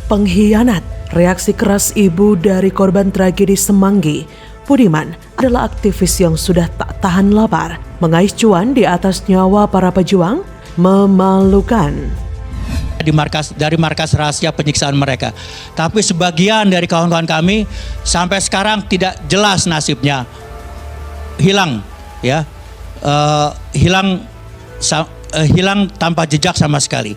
Pengkhianat, reaksi keras ibu dari korban tragedi Semanggi. Budiman adalah aktivis yang sudah tak tahan lapar, mengais cuan di atas nyawa para pejuang. Memalukan. Dari markas rahasia penyiksaan mereka. Tapi sebagian dari kawan-kawan kami sampai sekarang tidak jelas nasibnya. Hilang, ya. Hilang tanpa jejak sama sekali.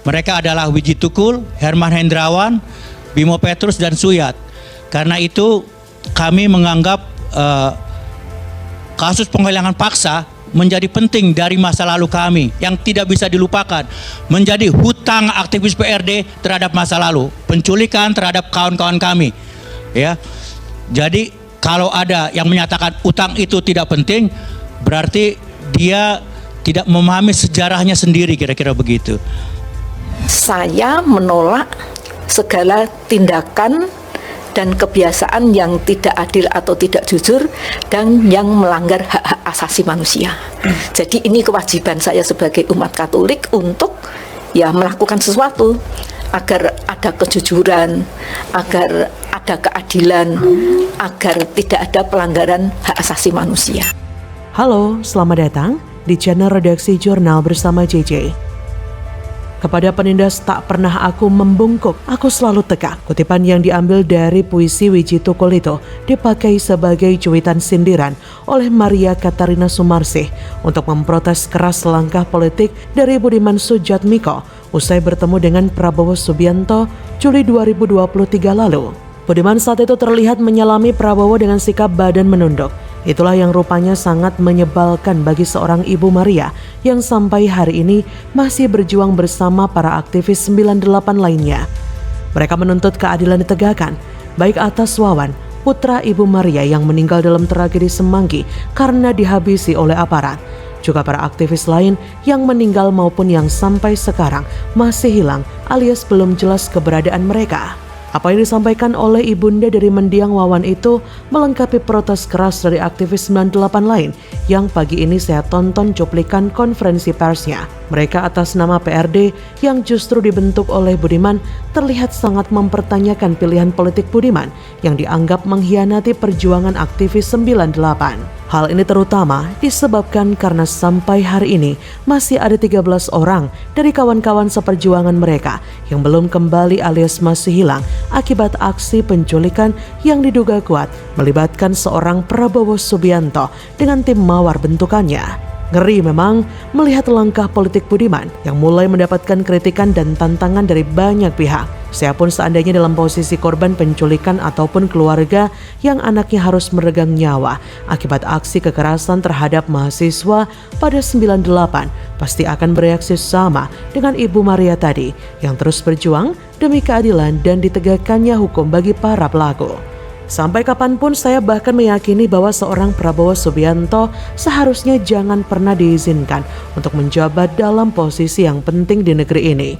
Mereka adalah Wiji Tukul, Herman Hendrawan, Bimo Petrus, dan Suyat. Karena itu kami menganggap kasus penghilangan paksa menjadi penting dari masa lalu kami yang tidak bisa dilupakan. Menjadi hutang aktivis PRD terhadap masa lalu, penculikan terhadap kawan-kawan kami. Ya, jadi kalau ada yang menyatakan utang itu tidak penting, berarti dia tidak memahami sejarahnya sendiri, kira-kira begitu. Saya menolak segala tindakan dan kebiasaan yang tidak adil atau tidak jujur dan yang melanggar hak-hak asasi manusia. Jadi ini kewajiban saya sebagai umat Katolik untuk melakukan sesuatu agar ada kejujuran, agar ada keadilan, agar tidak ada pelanggaran hak asasi manusia. Halo, selamat datang di channel Redaksi Jurnal bersama JJ. Kepada penindas tak pernah aku membungkuk, aku selalu tegak. Kutipan yang diambil dari puisi Wiji Tukul itu dipakai sebagai cuitan sindiran oleh Maria Katarina Sumarsih untuk memprotes keras langkah politik dari Budiman Sujatmiko usai bertemu dengan Prabowo Subianto Juli 2023 lalu. Budiman saat itu terlihat menyalami Prabowo dengan sikap badan menunduk. Itulah yang rupanya sangat menyebalkan bagi seorang Ibu Maria yang sampai hari ini masih berjuang bersama para aktivis 98 lainnya. Mereka menuntut keadilan ditegakkan, baik atas Wawan, putra Ibu Maria yang meninggal dalam tragedi Semanggi karena dihabisi oleh aparat, juga para aktivis lain yang meninggal maupun yang sampai sekarang masih hilang alias belum jelas keberadaan mereka. Apa yang disampaikan oleh ibunda dari mendiang Wawan itu melengkapi protes keras dari aktivis 98 lain yang pagi ini saya tonton cuplikan konferensi persnya. Mereka atas nama PRD yang justru dibentuk oleh Budiman terlihat sangat mempertanyakan pilihan politik Budiman yang dianggap mengkhianati perjuangan aktivis 98. Hal ini terutama disebabkan karena sampai hari ini masih ada 13 orang dari kawan-kawan seperjuangan mereka yang belum kembali alias masih hilang akibat aksi penculikan yang diduga kuat melibatkan seorang Prabowo Subianto dengan tim mawar bentukannya. Ngeri memang melihat langkah politik Budiman yang mulai mendapatkan kritikan dan tantangan dari banyak pihak. Saya pun seandainya dalam posisi korban penculikan ataupun keluarga yang anaknya harus meregang nyawa akibat aksi kekerasan terhadap mahasiswa pada 98, pasti akan bereaksi sama dengan Ibu Maria tadi yang terus berjuang demi keadilan dan ditegakkannya hukum bagi para pelaku. Sampai kapanpun saya bahkan meyakini bahwa seorang Prabowo Subianto seharusnya jangan pernah diizinkan untuk menjabat dalam posisi yang penting di negeri ini.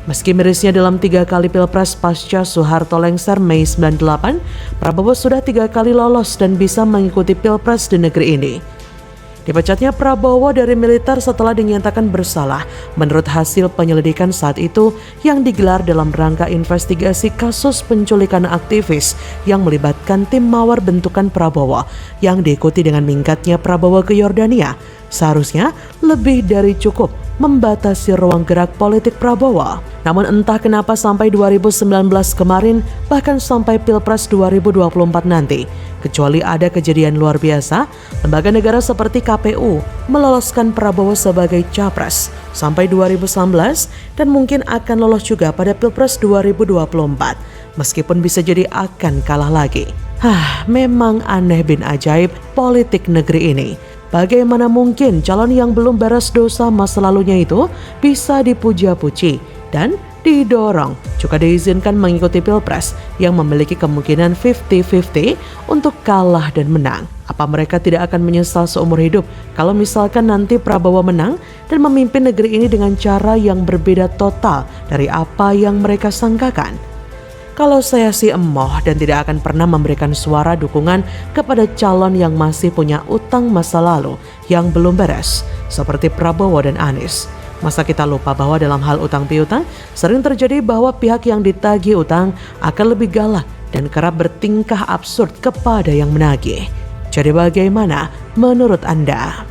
Meski mirisnya dalam 3 kali pilpres pasca Soeharto lengser Mei 98, Prabowo sudah 3 kali lolos dan bisa mengikuti pilpres di negeri ini. Dipecatnya Prabowo dari militer setelah dinyatakan bersalah menurut hasil penyelidikan saat itu yang digelar dalam rangka investigasi kasus penculikan aktivis yang melibatkan tim mawar bentukan Prabowo yang diikuti dengan minggatnya Prabowo ke Yordania. Seharusnya lebih dari cukup membatasi ruang gerak politik Prabowo. Namun entah kenapa sampai 2019 kemarin bahkan sampai Pilpres 2024 nanti, kecuali ada kejadian luar biasa, lembaga negara seperti KPU meloloskan Prabowo sebagai capres sampai 2019 dan mungkin akan lolos juga pada Pilpres 2024 meskipun bisa jadi akan kalah lagi. Memang aneh bin ajaib politik negeri ini. Bagaimana mungkin calon yang belum beres dosa masa lalunya itu bisa dipuja-puji dan didorong juga diizinkan mengikuti pilpres yang memiliki kemungkinan 50-50 untuk kalah dan menang? Apa mereka tidak akan menyesal seumur hidup kalau misalkan nanti Prabowo menang dan memimpin negeri ini dengan cara yang berbeda total dari apa yang mereka sangkakan? Kalau saya sih emoh dan tidak akan pernah memberikan suara dukungan kepada calon yang masih punya utang masa lalu yang belum beres seperti Prabowo dan Anies. Masa kita lupa bahwa dalam hal utang piutang sering terjadi bahwa pihak yang ditagih utang akan lebih galak dan kerap bertingkah absurd kepada yang menagih. Jadi bagaimana menurut Anda?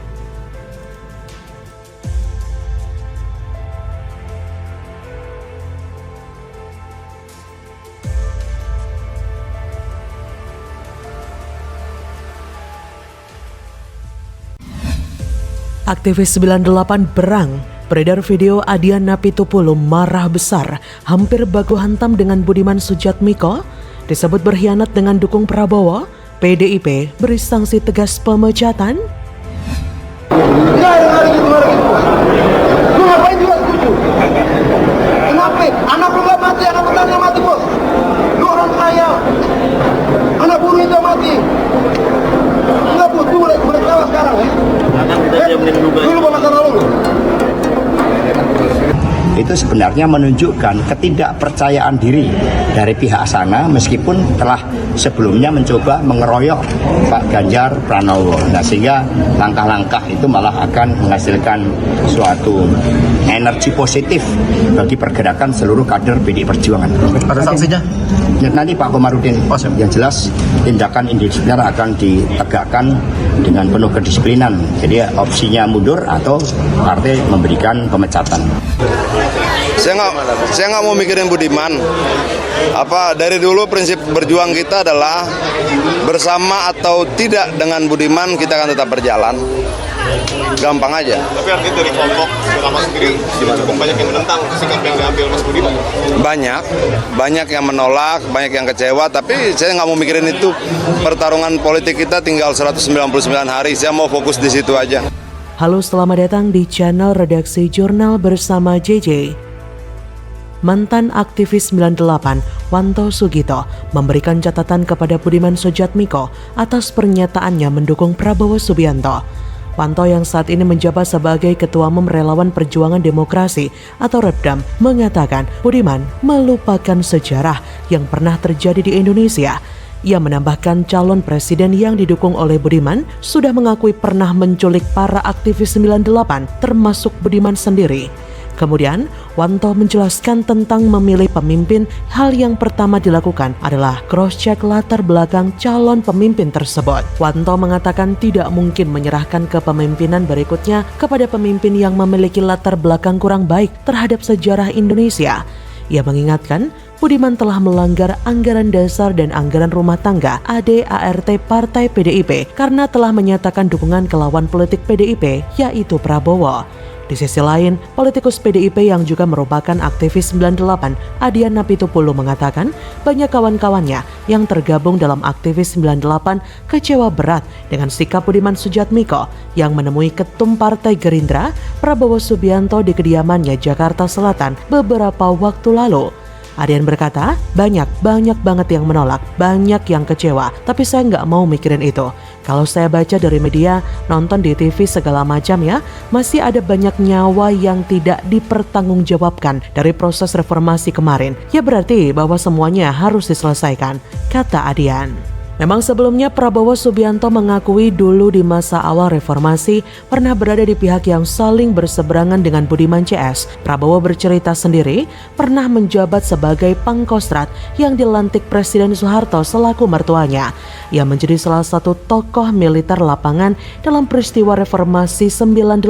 Aktivis 98 berang. Beredar video Adian Apitupulu marah besar, hampir baku hantam dengan Budiman Sujatmiko, disebut berkhianat dengan dukung Prabowo. PDIP beri sanksi tegas pemecatan. Lu ngapain juga setuju? Kenapa? Anak lu gak mati, anak petani mati bos. Lu orang kaya, anak buruh itu mati. Enggak butuh mereka sekarang ya. Dulu masa lalu. Itu sebenarnya menunjukkan ketidakpercayaan diri dari pihak sana meskipun telah sebelumnya mencoba mengeroyok Pak Ganjar Pranowo. Nah, sehingga langkah-langkah itu malah akan menghasilkan suatu energi positif bagi pergerakan seluruh kader PDI Perjuangan. Ada sanksinya? Nanti Pak Komarudin, yang jelas tindakan indisipliner akan ditegakkan dengan penuh kedisiplinan. Jadi opsinya mundur atau partai memberikan pemecatan. Saya nggak mau mikirin Budiman. Dari dulu prinsip berjuang kita adalah bersama atau tidak dengan Budiman kita akan tetap berjalan. Gampang aja. Tapi artinya dari kelompok ulama sendiri cukup banyak yang menentang sikap yang diambil Mas Budiman. Banyak yang menolak, banyak yang kecewa. Tapi saya nggak mau mikirin itu. Pertarungan politik kita tinggal 199 hari. Saya mau fokus di situ aja. Halo, selamat datang di channel Redaksi Jurnal bersama JJ. Mantan aktivis 98, Wanto Sugito, memberikan catatan kepada Budiman Sujatmiko atas pernyataannya mendukung Prabowo Subianto. Wanto yang saat ini menjabat sebagai Ketua Umum Relawan Perjuangan Demokrasi atau Repdam mengatakan Budiman melupakan sejarah yang pernah terjadi di Indonesia. Ia menambahkan calon presiden yang didukung oleh Budiman sudah mengakui pernah menculik para aktivis 98 termasuk Budiman sendiri. Kemudian, Wanto menjelaskan tentang memilih pemimpin. Hal yang pertama dilakukan adalah cross-check latar belakang calon pemimpin tersebut. Wanto mengatakan tidak mungkin menyerahkan kepemimpinan berikutnya kepada pemimpin yang memiliki latar belakang kurang baik terhadap sejarah Indonesia. Ia mengingatkan Budiman telah melanggar anggaran dasar dan anggaran rumah tangga AD/ART Partai PDIP karena telah menyatakan dukungan ke lawan politik PDIP yaitu Prabowo. Di sisi lain, politikus PDIP yang juga merupakan aktivis 98, Adian Apitupulu mengatakan banyak kawan-kawannya yang tergabung dalam aktivis 98 kecewa berat dengan sikap Budiman Sujatmiko yang menemui ketum Partai Gerindra, Prabowo Subianto di kediamannya Jakarta Selatan beberapa waktu lalu. Adian berkata, banyak banget yang menolak, banyak yang kecewa, tapi saya nggak mau mikirin itu. Kalau saya baca dari media, nonton di TV segala macam ya, masih ada banyak nyawa yang tidak dipertanggungjawabkan dari proses reformasi kemarin. Ya berarti bahwa semuanya harus diselesaikan, kata Adian. Memang sebelumnya Prabowo Subianto mengakui dulu di masa awal reformasi pernah berada di pihak yang saling berseberangan dengan Budiman CS. Prabowo bercerita sendiri pernah menjabat sebagai Pangkostrat yang dilantik Presiden Soeharto selaku mertuanya. Ia menjadi salah satu tokoh militer lapangan dalam peristiwa reformasi 98.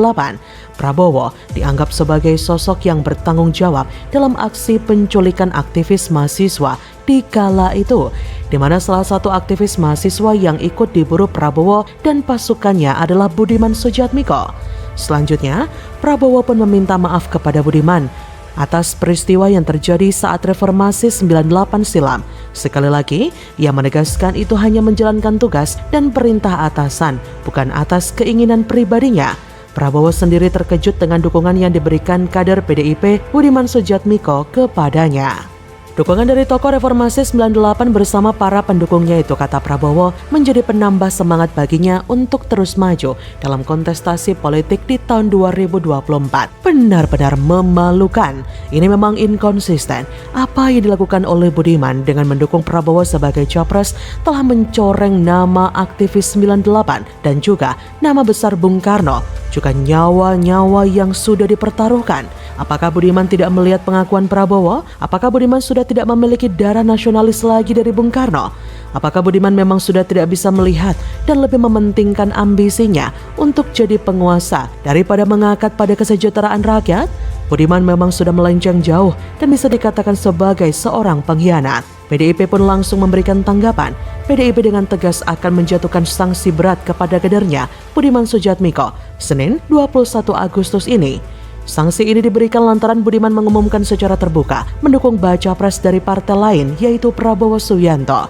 Prabowo dianggap sebagai sosok yang bertanggung jawab dalam aksi penculikan aktivis mahasiswa di kala itu, di mana salah satu aktivis mahasiswa yang ikut diburu Prabowo dan pasukannya adalah Budiman Sujatmiko. Selanjutnya, Prabowo pun meminta maaf kepada Budiman atas peristiwa yang terjadi saat reformasi 98 silam. Sekali lagi, ia menegaskan itu hanya menjalankan tugas dan perintah atasan, bukan atas keinginan pribadinya. Prabowo sendiri terkejut dengan dukungan yang diberikan kader PDIP Budiman Sujatmiko kepadanya. Dukungan dari tokoh reformasi 98 bersama para pendukungnya itu, kata Prabowo, menjadi penambah semangat baginya untuk terus maju dalam kontestasi politik di tahun 2024. Benar-benar memalukan. Ini memang inkonsisten. Apa yang dilakukan oleh Budiman dengan mendukung Prabowo sebagai capres telah mencoreng nama aktivis 98 dan juga nama besar Bung Karno, juga nyawa-nyawa yang sudah dipertaruhkan. Apakah Budiman tidak melihat pengakuan Prabowo? Apakah Budiman sudah tidak memiliki darah nasionalis lagi dari Bung Karno? Apakah Budiman memang sudah tidak bisa melihat dan lebih mementingkan ambisinya untuk jadi penguasa daripada mengangkat pada kesejahteraan rakyat? Budiman memang sudah melenceng jauh dan bisa dikatakan sebagai seorang pengkhianat. PDIP pun langsung memberikan tanggapan. PDIP dengan tegas akan menjatuhkan sanksi berat kepada kadernya Budiman Sujatmiko Senin 21 Agustus ini. Sanksi ini diberikan lantaran Budiman mengumumkan secara terbuka mendukung baca pres dari partai lain, yaitu Prabowo Subianto.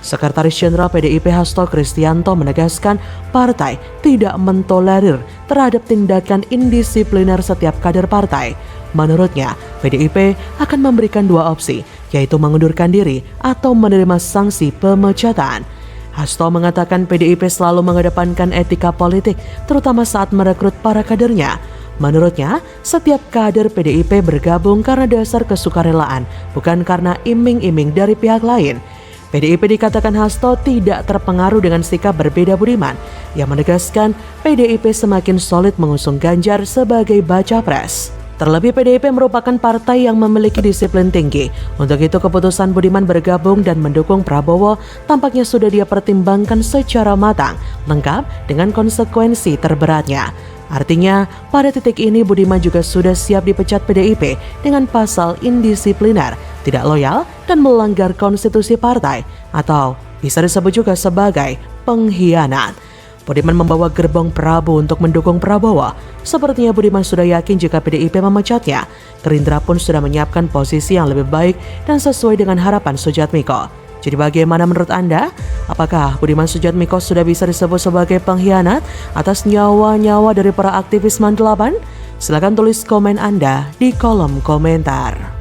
Sekretaris Jenderal PDIP Hasto Kristianto menegaskan partai tidak mentolerir terhadap tindakan indisipliner setiap kader partai. Menurutnya, PDIP akan memberikan dua opsi, yaitu mengundurkan diri atau menerima sanksi pemecatan. Hasto mengatakan PDIP selalu mengedepankan etika politik, terutama saat merekrut para kadernya. Menurutnya, setiap kader PDIP bergabung karena dasar kesukarelaan, bukan karena iming-iming dari pihak lain. PDIP dikatakan Hasto tidak terpengaruh dengan sikap berbeda Budiman, yang menegaskan PDIP semakin solid mengusung Ganjar sebagai baca pres. Terlebih PDIP merupakan partai yang memiliki disiplin tinggi. Untuk itu keputusan Budiman bergabung dan mendukung Prabowo tampaknya sudah dia pertimbangkan secara matang, lengkap dengan konsekuensi terberatnya. Artinya, pada titik ini Budiman juga sudah siap dipecat PDIP dengan pasal indisipliner, tidak loyal, dan melanggar konstitusi partai, atau bisa disebut juga sebagai pengkhianat. Budiman membawa gerbong Prabowo untuk mendukung Prabowo. Sepertinya Budiman sudah yakin jika PDIP memecatnya. Gerindra pun sudah menyiapkan posisi yang lebih baik dan sesuai dengan harapan Sujatmiko. Jadi bagaimana menurut Anda? Apakah Budiman Sujatmiko sudah bisa disebut sebagai pengkhianat atas nyawa-nyawa dari para aktivis 98? Silakan tulis komen Anda di kolom komentar.